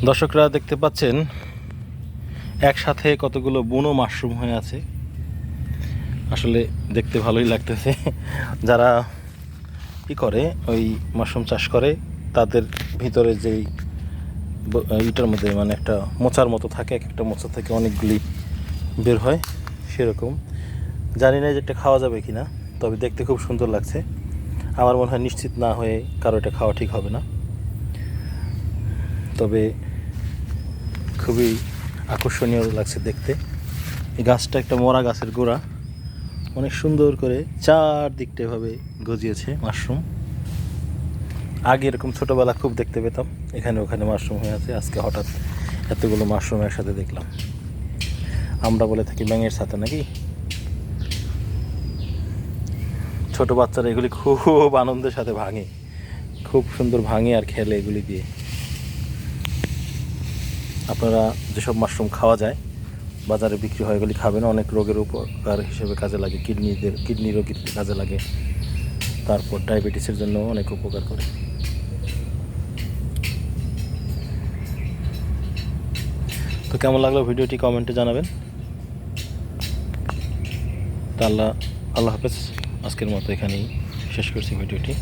দর্শকরা দেখতে পাচ্ছেন একসাথে কতগুলো বুনো মাশরুম হয়ে আছে। আসলে দেখতে ভালোই লাগতেছে। যারা করে ওই মাশরুম চাষ করে তাদের ভিতরে যেই ইটার মধ্যে মানে একটা মোচার মতো থাকে, এক একটা মোচা থেকে অনেকগুলি বের হয় সেরকম। জানি না যে এটা খাওয়া যাবে কি না, তবে দেখতে খুব সুন্দর লাগছে। আমার মনে হয় নিশ্চিত না হয়ে কারো এটা খাওয়া ঠিক হবে না, তবে খুবই আকর্ষণীয় লাগছে দেখতে। এই গাছটা একটা মরা গাছের গোড়া, অনেক সুন্দর করে চারদিকটা এভাবে গজিয়েছে মাশরুম। আগে এরকম ছোটোবেলা খুব দেখতে পেতাম, এখানে ওখানে মাশরুম হয়ে আছে। আজকে হঠাৎ এতগুলো মাশরুম একসাথে দেখলাম। আমরা বলে থাকি ব্যাঙের ছাতা নাকি। ছোট বাচ্চারা এগুলি খুব আনন্দের সাথে ভাঙে, খুব সুন্দর ভাঙে আর খেলে এগুলি দিয়ে। আপনারা যেসব মাশরুম খাওয়া যায় বাজারে বিক্রি হয় এগুলি খাবেন, অনেক রোগের উপকার হিসেবে কাজে লাগে। কিডনি রোগীর কাজে লাগে, তারপর ডায়াবেটিসের জন্য অনেক উপকার করে। তো কেমন লাগলো ভিডিওটি কমেন্টে জানাবেন। তা আল্লাহ হাফেজ। আজকের মতো এখানেই শেষ করছি ভিডিওটি।